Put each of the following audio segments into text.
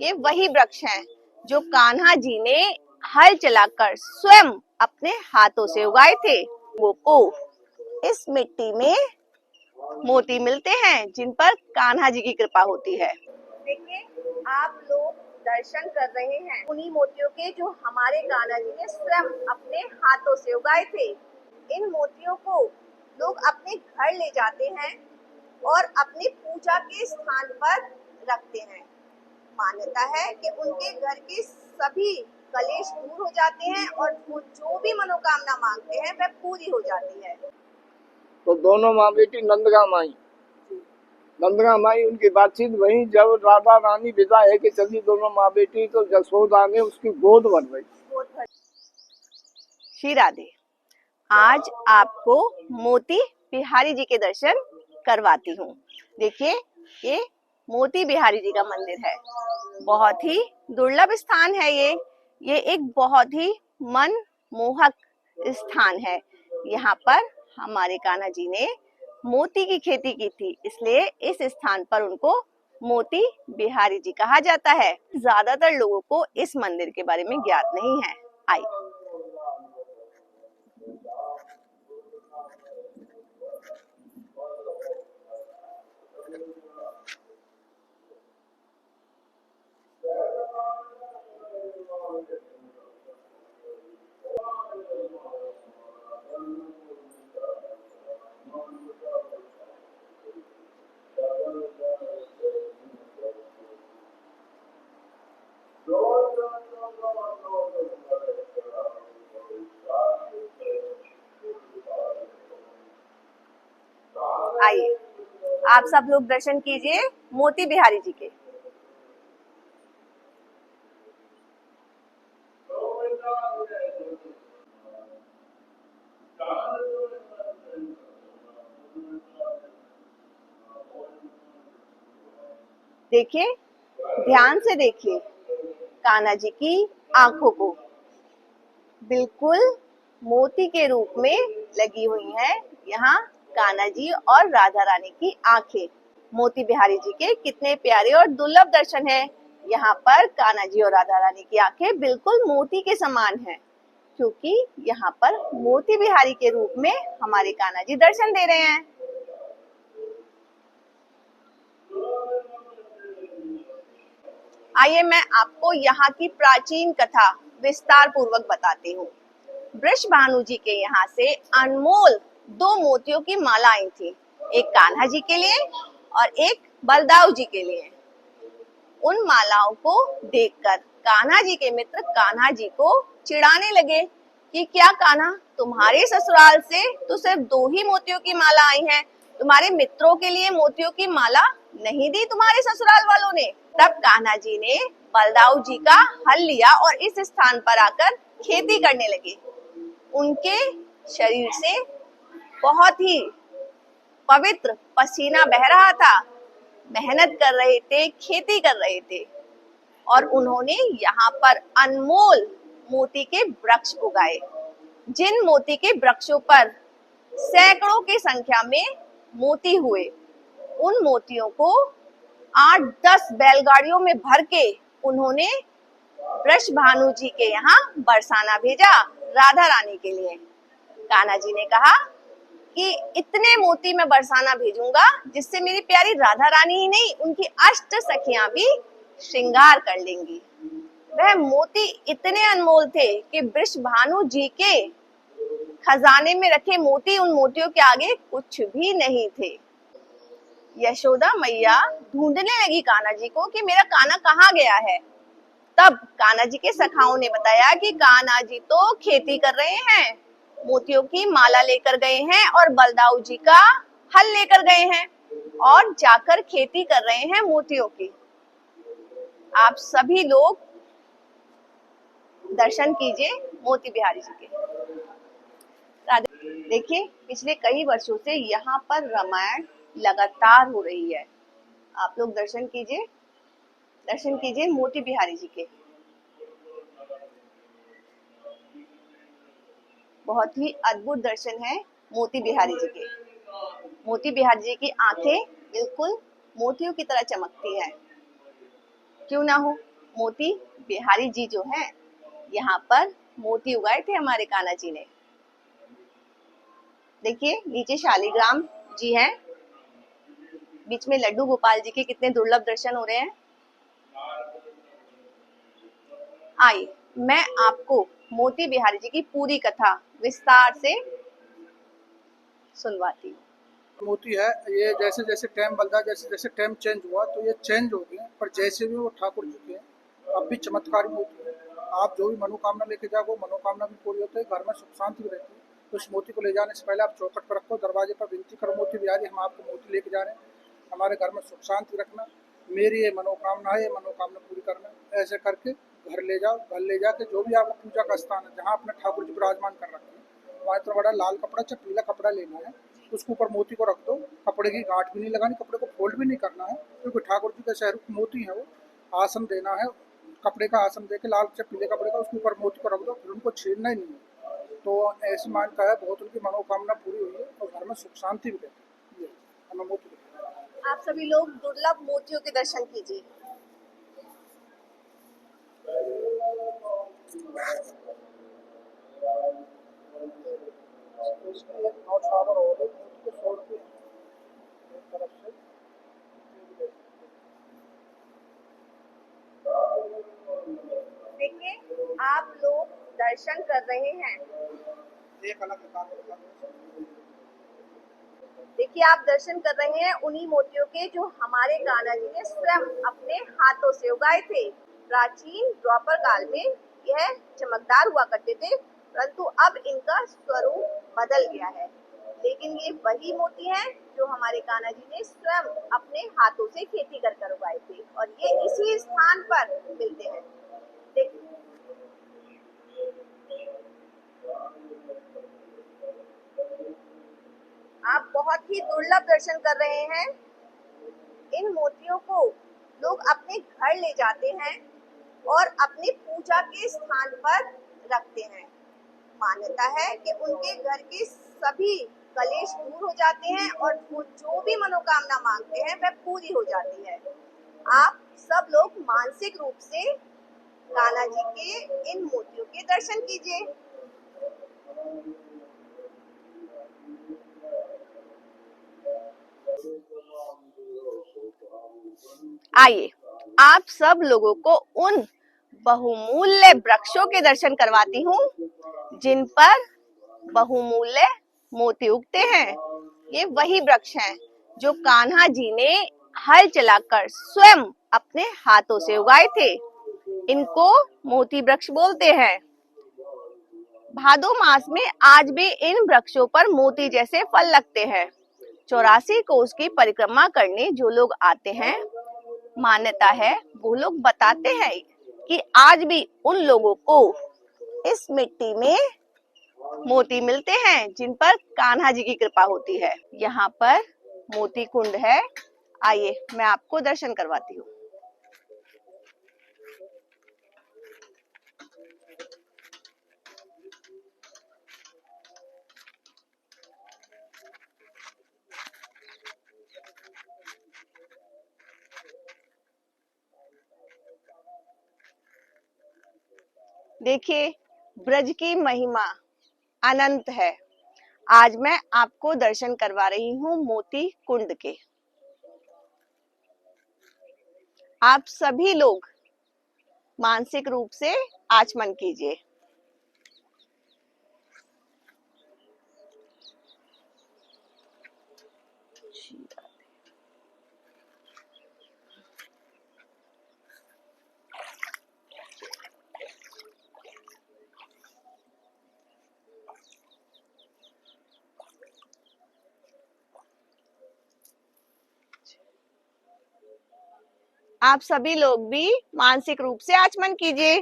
ये वही वृक्ष हैं जो कान्हा जी ने हल चलाकर स्वयं अपने हाथों से उगाए थे। वो को इस मिट्टी में मोती मिलते हैं जिन पर कान्हा जी की कृपा होती है। देखिए, आप लोग दर्शन कर रहे हैं उन्हीं मोतियों के जो हमारे कान्हा जी ने स्वयं अपने हाथों से उगाए थे। इन मोतियों को लोग अपने घर ले जाते हैं और अपनी पूजा के स्थान पर रखते हैं। मान्यता है कि उनके घर के सभी कलेश दूर हो जाते हैं और वो जो भी मनोकामना मांगते हैं वह पूरी हो जाती है। तो दोनों माँ बेटी नंदगा माई उनकी बातचीत वही जब राधा रानी विदा है कि चली दोनों माँ बेटी, तो यशोदा ने उसकी गोद भर गई। श्री राधे। आज आपको मोती बिहारी जी के दर्शन करवाती हूँ। देखिए, ये मोती बिहारी जी का मंदिर है। बहुत ही दुर्लभ स्थान है ये एक बहुत ही मनमोहक स्थान है। यहाँ पर हमारे कान्हा जी ने मोती की खेती की थी, इसलिए इस स्थान पर उनको मोती बिहारी जी कहा जाता है। ज्यादातर लोगों को इस मंदिर के बारे में ज्ञात नहीं है। आइए आइए आप सब लोग दर्शन कीजिए मोती बिहारी जी के। देखिए, ध्यान से देखिए कान्हा जी की आंखों को, बिल्कुल मोती के रूप में लगी हुई हैं यहाँ कान्हा जी और राधा रानी की आंखें। मोती बिहारी जी के कितने प्यारे और दुर्लभ दर्शन हैं। यहाँ पर कान्हा जी और राधा रानी की आंखें बिल्कुल मोती के समान हैं, क्योंकि यहाँ पर मोती बिहारी के रूप में हमारे कान्हा जी दर्शन दे रहे हैं। आइए मैं आपको यहाँ की प्राचीन कथा विस्तार पूर्वक बताती हूँ। वृषभानु जी के यहाँ से अनमोल 2 मोतियों की माला आई थी, एक कान्हा जी के लिए और एक बलदाऊ जी के लिए। उन मालाओं को देखकर कान्हा जी के मित्र कान्हा जी को चिढ़ाने लगे कि क्या कान्हा, तुम्हारे ससुराल से तो सिर्फ 2 ही मोतियों की माला आई है, तुम्हारे मित्रों के लिए मोतियों की माला नहीं दी तुम्हारे ससुराल वालों ने। तब कान्हा जी ने बलदाऊ जी का हल लिया और इस स्थान पर आकर खेती करने लगे। उनके शरीर से बहुत ही पवित्र पसीना बह रहा था, मेहनत कर रहे थे, खेती कर रहे थे और उन्होंने यहाँ पर अनमोल मोती के वृक्ष उगाए। जिन मोती के वृक्षों पर सैकड़ों की संख्या में मोती हुए, उन मोतियों को 8-10 बैलगाड़ियों में भर के उन्होंने वृषभानु जी के यहाँ बरसाना भेजा राधा रानी के लिए। कान्हा जी ने कहा कि इतने मोती मैं बरसाना भेजूंगा जिससे मेरी प्यारी राधा रानी ही नहीं, उनकी अष्ट सखियां भी श्रृंगार कर लेंगी। वह मोती इतने अनमोल थे कि वृषभानु जी के खजाने में रखे मोती उन मोतियों के आगे कुछ भी नहीं थे। यशोदा मैया ढूंढने लगी कान्हा जी को कि मेरा कान्हा कहाँ गया है। तब कान्हा जी के सखाओं ने बताया कि कान्हा जी तो खेती कर रहे हैं, मोतियों की माला लेकर गए हैं और बलदाऊ जी का हल लेकर गए हैं और जाकर खेती कर रहे हैं मोतियों की। आप सभी लोग दर्शन कीजिए मोती बिहारी जी के। देखिए, पिछले कई वर्षों से यहाँ पर रामायण लगातार हो रही है। आप लोग दर्शन कीजिए मोती बिहारी जी के। बहुत ही अद्भुत दर्शन है मोती बिहारी जी के। मोती बिहारी जी की आंखें बिल्कुल मोतियों की तरह चमकती हैं। क्यों ना हो, मोती बिहारी जी जो हैं, यहाँ पर मोती उगाए थे हमारे कान्हा जी ने। देखिए नीचे शालिग्राम जी हैं, बीच में लड्डू गोपाल जी के कितने दुर्लभ दर्शन हो रहे हैं। आइए मैं आपको मोती बिहारी जी की पूरी कथा विस्तार से सुनवाती हूँ। मोती है ये, जैसे जैसे टाइम बदला, जैसे जैसे टाइम चेंज हुआ तो ये चेंज हो गए, पर जैसे भी वो ठाकुर जी के अब भी चमत्कारी मोती है। आप जो भी मनोकामना लेके जाओ वो मनोकामना भी पूरी होती है, घर में सुख शांति भी रहती है। तो इस मोती को ले जाने से पहले आप चौखट पर रखो, दरवाजे पर विनती करो, मोती बिहारी हम आपको मोती लेके जा रहे हैं, हमारे घर में सुख शांति रखना, मेरी ये मनोकामना है, ये मनोकामना पूरी करना। ऐसे करके घर ले जाओ, घर ले जाके जो भी आपका पूजा का स्थान है जहाँ अपने ठाकुर जी विराजमान कर रखे हैं वहाँ इतना बड़ा लाल कपड़ा चाहे पीला कपड़ा लेना है, उसके ऊपर मोती को रख दो। कपड़े की गांठ भी नहीं लगानी, कपड़े को फोल्ड भी नहीं करना है, क्योंकि ठाकुर जी के स्वरूप मोती है। वो आसन देना है, कपड़े का आसन देके लाल से पीले कपड़े का उसके ऊपर मोती को रख दो, फिर उनको छेड़ना ही नहीं है। तो ऐसी मान्यता है, बहुत उनकी मनोकामना पूरी हुई है और घर में सुख शांति भी रहती है। हमें मोती। आप सभी लोग दुर्लभ मोतियों के दर्शन कीजिए। देखिए आप लोग दर्शन कर रहे हैं, देखिए आप दर्शन कर रहे हैं उन्हीं मोतियों के जो हमारे कान्हा जी ने स्वयं अपने हाथों से उगाए थे। प्राचीन द्वापर काल में यह चमकदार हुआ करते थे, परंतु अब इनका स्वरूप बदल गया है। लेकिन ये वही मोती हैं जो हमारे कान्हा जी ने स्वयं अपने हाथों से खेती कर उगाए थे, और ये इसी स्थान पर मिलते हैं। देखिए आप बहुत ही दुर्लभ दर्शन कर रहे हैं। इन मोतियों को लोग अपने घर ले जाते हैं और अपनी पूजा के स्थान पर रखते हैं। मान्यता है कि उनके घर के सभी कलेश दूर हो जाते हैं और वो जो भी मनोकामना मांगते हैं वह पूरी हो जाती है। आप सब लोग मानसिक रूप से कान्हा जी के इन मोतियों के दर्शन कीजिए। आइए आप सब लोगों को उन बहुमूल्य वृक्षों के दर्शन करवाती हूँ जिन पर बहुमूल्य मोती उगते हैं। ये वही वृक्ष हैं जो कान्हा जी ने हल चलाकर स्वयं अपने हाथों से उगाए थे। इनको मोती वृक्ष बोलते हैं। भादो मास में आज भी इन वृक्षों पर मोती जैसे फल लगते हैं। 84 कोस की परिक्रमा करने जो लोग आते हैं, मान्यता है वो लोग बताते हैं कि आज भी उन लोगों को इस मिट्टी में मोती मिलते हैं जिन पर कान्हा जी की कृपा होती है। यहाँ पर मोती कुंड है, आइए मैं आपको दर्शन करवाती हूँ। देखिए ब्रज की महिमा अनंत है। आज मैं आपको दर्शन करवा रही हूँ मोती कुंड के। आप सभी लोग मानसिक रूप से आचमन कीजिए। आप सभी लोग भी मानसिक रूप से आचमन कीजिए।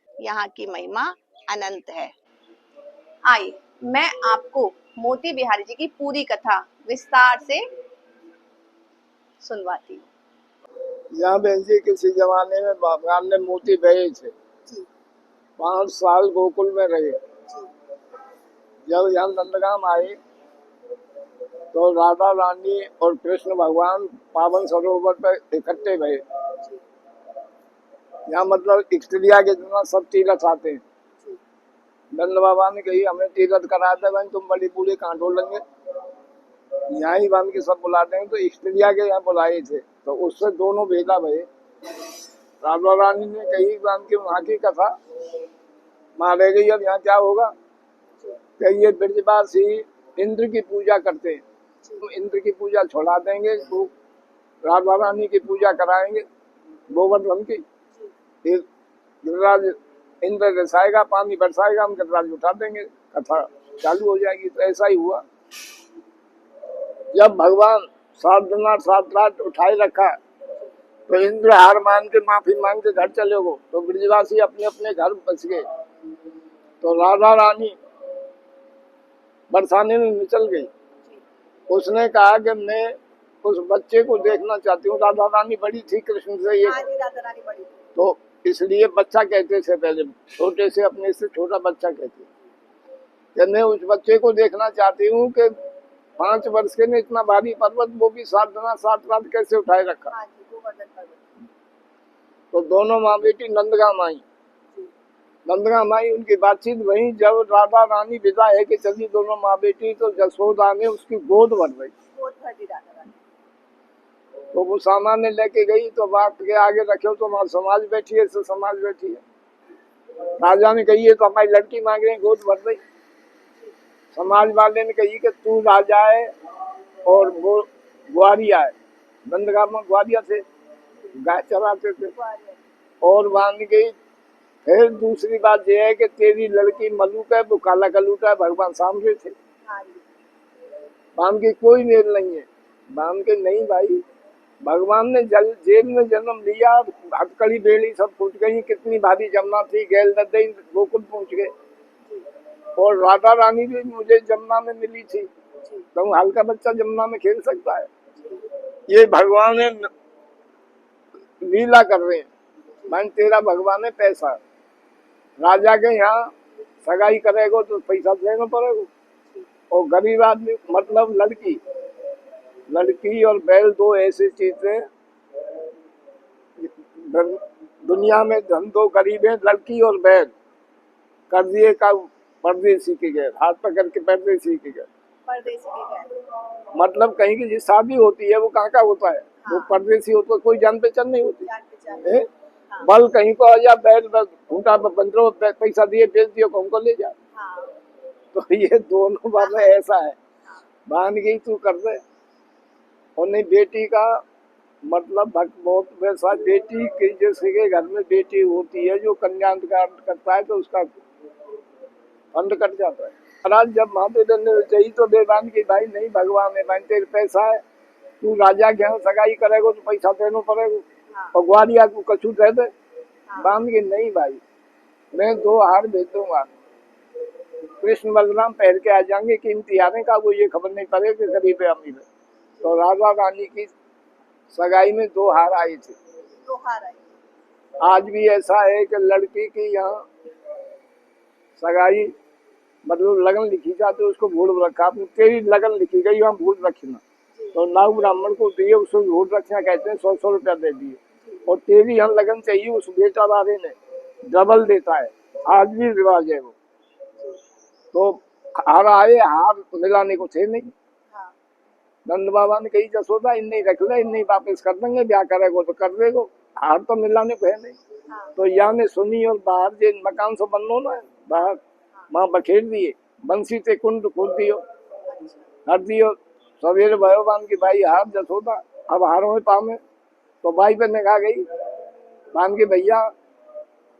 यहाँ की महिमा अनंत है। आइए मैं आपको मोती बिहारी जी की पूरी कथा विस्तार से सुनवाती हूँ। यहाँ बहन जी किसी जमाने में भगवान ने मोती गए थे, 5 साल गोकुल में रहे। जब यहाँ नंदगाम आए तो राधा रानी और कृष्ण भगवान पावन सरोवर पर इकट्ठे भये। यहाँ मतलब स्त्रिया के दिन सब तीर्थ आते हैं। नंद बाबा ने कही हमें तीर्थ करा दे भाई, तुम बड़ी बूढ़े कहाँ ढोलेंगे, यहाँ ही बांध के सब बुला देंगे। तो स्त्रिया के यहाँ बुलाए थे, तो उससे दोनों भेदा भये। राधा रानी ने कही बांध के वहाँ की कथा माँ रह गई, अब यहाँ क्या होगा। कि ये ब्रजवासी इंद्र की पूजा करते हैं, तो इंद्र की पूजा छोड़ा देंगे, तो राधा रानी की पूजा कराएंगे गोवर्धन की। फिर गिरिराज इंद्र रसाएगा, पानी बरसाएगा, हम गिरिराज उठा देंगे, कथा चालू हो जाएगी। तो ऐसा ही हुआ। जब भगवान 7 दिन 7 रात उठाए रखा, तो इंद्र हार मान के माफी मांग के घर चले गो। तो ब्रजवासी अपने अपने घर बच गए। तो राधा रानी बरसाने में निकल गई। उसने कहा कि मैं उस बच्चे को देखना चाहती हूँ। राधा रानी बड़ी थी कृष्ण से, ये तो इसलिए बच्चा कहते थे पहले, छोटे से अपने से छोटा बच्चा कहते कि मैं उस बच्चे को देखना चाहती हूँ कि 5 वर्ष के ने इतना भारी पर्वत, वो भी 7 दिन 7 रात कैसे उठाए रखा। तो दोनों माँ बेटी नंदगांव आई। नंदगांव आई, उनकी बातचीत वही जब राधा रानी विदा है कि चली दोनों माँ बेटी, तो जसोदा ने उसकी गोद भर गई। तो वो सामान्य लेके गई, तो बात के आगे रखे तो वहाँ समाज बैठी है, समाज बैठी है। राजा ने कही है तो हमारी लड़की मांग रही, गोद भर गई। समाज वाले ने कही कि तू राजा है और वो ग्वारिया है। नंदगांव में ग्वारिया थे, गाय चराते थे। और मान गई। फिर दूसरी बात यह है कि तेरी लड़की मलूक है, वो काला कलूटा है, भगवान सामने थे। बाम की कोई मेल नहीं है। बाम के नहीं भाई, भगवान ने जेल में जन्म लिया, हथकड़ी बेड़ी सब फूट गई, कितनी भारी जमुना थी, गैल दई गोकुल पहुंच गए। और राधा रानी भी मुझे जमुना में मिली थी, तो हल्का बच्चा जमुना में खेल सकता है। ये भगवान ने लीला कर रहे हैं। मान तेरा भगवान है पैसा, राजा के यहाँ सगाई करेगो तो पैसा देना पड़ेगा। और गरीब आदमी मतलब लड़की और बैल दो ऐसी चीजें दुनिया में, धन दो गरीब है, लड़की और बैल। कर दिए का परदेसी के गए, हाथ पकड़ के परदेसी के गए। मतलब कहीं की शादी होती है वो कहाँ का होता है। हाँ। वो परदेसी होता है, कोई जान पहचान नहीं होती। हाँ। बल कहीं को आ जा, बैल घूटा बंदरो पैसा दिए बेच दियो, हमको ले जा। हाँ। तो ये दोनों बातें ऐसा है। मान गई तू कर दे। और नहीं बेटी का मतलब बहुत वैसा, बेटी के जैसे के घर में बेटी होती है जो कन्यादान करता है तो उसका फंड कट जाता है। महाराज जब माते देने चाहिए तो बेबान की भाई नहीं भगवान है, भाई तेरे पैसा है, तू राजा के यहाँ सगाई करेगा तो पैसा देना पड़ेगा। हाँ। और ग्वालिया को कछू दे दे। हाँ। बांध के नहीं भाई, मैं 2 हार भेज दूंगा, कृष्ण बलराम पहन के आ जाएंगे, कीमती हारें का वो ये खबर नहीं पड़ेगी कि गरीब है अमीर है। तो राधा रानी की सगाई में 2 हार आए थे। 2 हार आए। आज भी ऐसा है कि लड़की की यहाँ सगाई मतलब लगन लिखी जाती है, उसको भूल रखा, तेरी लगन लिखी गई वहाँ भूल रखना। तो नाव ब्राह्मण को दिए, उसको भूल रखना कहते हैं, 100 रुपया दे दिए। और तेरी यहाँ लगन चाहिए, उस बेटा वाले ने डबल देता है, आज भी रिवाज है वो। तो हार आए, हार मिलाने को थे नहीं। हाँ। नंद बाबा ने कही जसोदा इन्हें रख ले, इन्हें वापस कर देंगे, ब्याह करेगो तो कर देगो, हार तो मिलाने को है नहीं। हाँ। तो यहाँ ने सुनी और बाहर जे मकान से बननो ना बाहर माँ बखेर दिए, बंसी से कुंड खोल दियो, हर दियो। सवेरे भयो बान की भाई हार जसोदा अब हारों में पावे। तो भाई पे निकाह गई, बान के भैया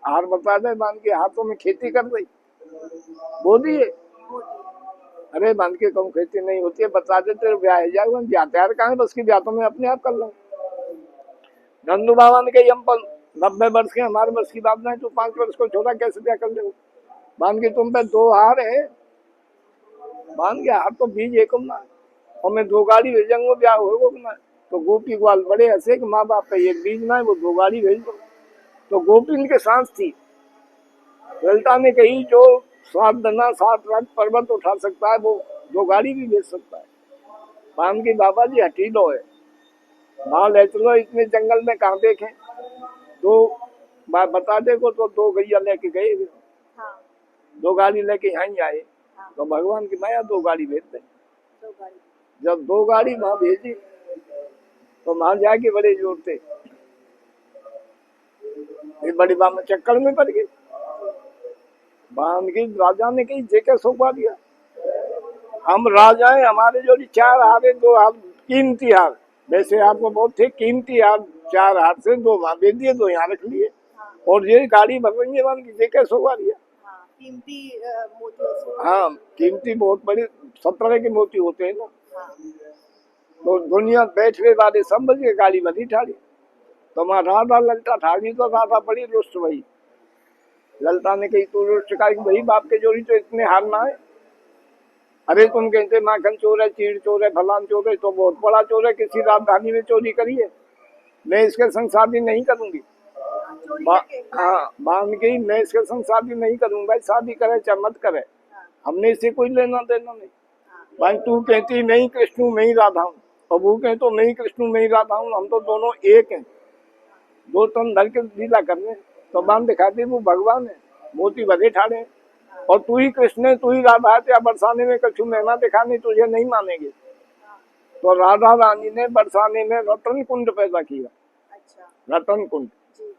हार बता दे, बान के हाथों में खेती कर दी, बो दिए। अरे बान के कम खेती नहीं होती है, बता दे तेरे ब्याह है जाएगा, ब्याह तैयार कहाँ, बस की ब्याह तो मैं अपने आप कर लूँ। नंदू बाबा ने कही हम 90 वर्ष के, हमारे बस की बात नहीं, तू 5 वर्ष को छोड़ा कैसे ब्याह कर ले। बांध के तुम पे 2 हार है, बांध के हार तो बीज एक ना, और मैं 2 गाड़ी भेजूंगा ब्याह होगा ना। तो गोपी ग्वाल बड़े हंसे कि माँ बाप का एक बीज ना है, वो 2 गाड़ी भेज दो। तो गोपी इनके सांस थी। ललिता ने कही जो 7 दिन 7 रात पर्वत उठा सकता है वो 2 गाड़ी भी भेज सकता है। बाम की बाबा जी हटीलो है, वहां ले चलो, इतने जंगल में कहाँ देखे। दो बात बता दे को तो 2 गैया लेके गए, हाँ 2 गाड़ी लेके यहाँ ही आए। हाँ तो भगवान की माया 2 गाड़ी भेज दे। 2 गाड़ी। जब 2 गाड़ी वहां भेजी तो वहां जाके बड़े जोर थे, फिर बड़ी बाम चक्कर में पड़ गई। बाम की राजा ने कही जेके सौंपा दिया, हम राजा हैं, हमारे जो 4 हार है, 2 हार कीमती हार, वैसे आपको बहुत थे कीमती हार, 4 हार से 2 वहां भेज दिए, 2 यहाँ रख लिए। हाँ और ये गाड़ी भर रही है मान की जेके सौंपा दिया। हाँ कीमती मोतियों से। हाँ कीमती बहुत बड़ी, सब तरह के मोती होते हैं ना। हाँ तो दुनिया बैठने वाले सब बजे गाड़ी बनी ठाड़ी। तो वहां राधा ललता ठाड़ी, तो राधा बड़ी रुष्ट भई। ललता ने कही तू रुष्ट का भाई, बाप के जोड़ी तो इतने हार ना है। अरे तुम कहते माखन चोर है, चीड़ चोर है, फलान चोर है, तो बहुत बड़ा चोर है, किसी राजधानी में चोरी करी है, मैं इसके संग शादी नहीं करूंगी। चोरी करके हाँ बांध गई, मैं इसके संग शादी नहीं करूंगा। भाई शादी करे चाहे मत करे, हमने इसे कोई लेना देना नहीं। भाई तू कहती नहीं कृष्ण मैं ही राधा हूँ, और वो कहे तो मैं ही कृष्ण मैं ही राधा हूँ, हम तो दोनों एक हैं, 2 तन धर के लीला करने। तो बांध दिखाती वो भगवान है, मोती भरे ठाड़े हैं, और तू ही कृष्ण है, तू ही राधा है, या बरसाने में कछु महिमा दिखाने तुझे नहीं मानेंगे। तो राधा रानी ने बरसाने में रतन कुंड पैदा किया। अच्छा रतन कुंड जी।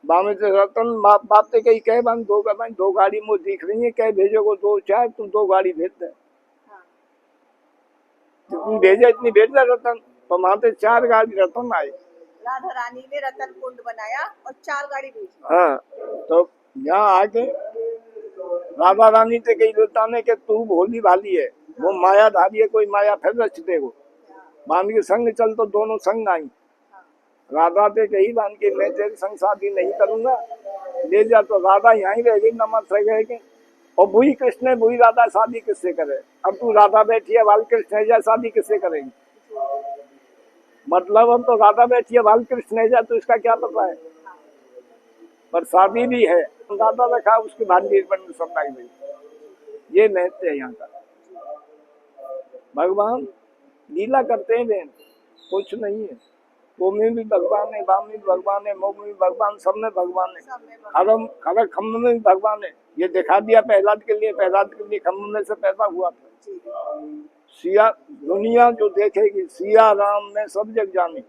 बामे से रतन बाप से कही कह बन 2 गाड़ी मुझे दिख रही है, कह भेजो को 2 4 तुम 2 गाड़ी भेज दे, हाँ जितनी भेजे इतनी भेज दे रतन। तो वहां से 4 गाड़ी रतन आए। राधा रानी ने रतन कुंड बनाया और 4 गाड़ी भेजी। हाँ तो यहाँ आके राधा रानी से कही लता ने कि तू भोली भाली है, वो माया धारी है, कोई माया फिर रच देगो, बांध के संग चल। तो दोनों संग आई। राधा से कही बांध के मैं तेरे संग शादी नहीं करूंगा, ले जा। तो राधा यहाँ ही रह गई, नमक रह गए के। और वही कृष्ण है वही राधा, शादी किससे करे। अब तू राधा बैठी है बाल कृष्ण है जा, शादी किससे करेगी। मतलब अब तो राधा बैठी है बाल कृष्ण है जा, तो इसका क्या पता है, पर शादी भी है। राधा रखा उसकी भांडी बन सब लाई गई। ये महत्व है यहाँ का। भगवान लीला करते हैं बहन, कुछ नहीं है। वो में भी भगवान है, बाम में भी भगवान है, मुख में भी भगवान, सब में भगवान है। खरम खम्भ में भी भगवान है। ये दिखा दिया प्रहलाद के लिए खम्भ में से पैदा हुआ था। सिया दुनिया जो देखेगी सिया राम में सब जग जाने,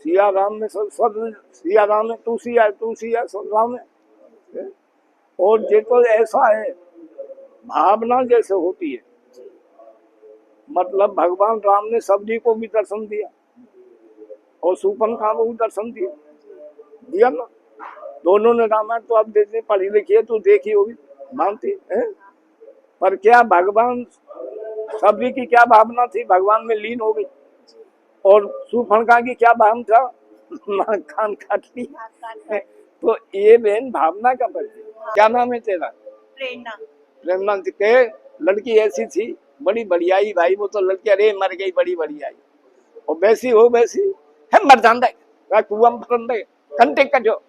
सिया राम में सब सिया राम है, तू सिया सब राम है। और ये तो ऐसा है, भावना जैसे होती है, मतलब भगवान राम ने सबरी को भी दर्शन दिया और सूर्पनखा को भी दर्शन दिया ना। दोनों ने रामायण तो अब देखने पढ़ी लिखी है, तू देखी होगी, मानती है। पर क्या भगवान सबरी की क्या भावना थी, भगवान में लीन हो गई। और सूर्पनखा की क्या भावना था, खान काट ली। तो ये बहन भावना का परिचय। क्या नाम है तेरा? प्रेरणा। प्रेरणा के लड़की ऐसी थी बड़ी बढ़ियाई भाई, वो तो लड़की अरे मर गई बड़ी बढ़ियाई, और वैसी हो वैसी है मर जान दे कुआं फरन दे कंटे का जो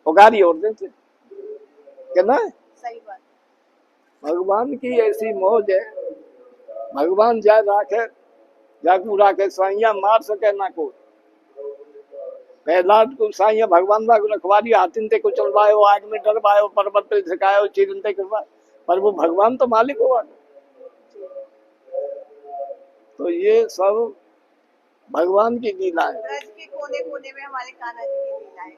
उगारी और देते क्या ना। सही बात। भगवान की ऐसी मौज है, भगवान जा राखे जाकू राखे साइया मार सके ना को। प्रहलाद को साइया भगवान का रखवारी हाथिन ते को चलवायो, आग में डरवायो, पर्वत पे झकायो, चिरंते करवायो, पर वो भगवान तो मालिक हुआ। तो ये सब भगवान की लीला है। ब्रज के कोने कोने में हमारे कान्हा जी की लीला है।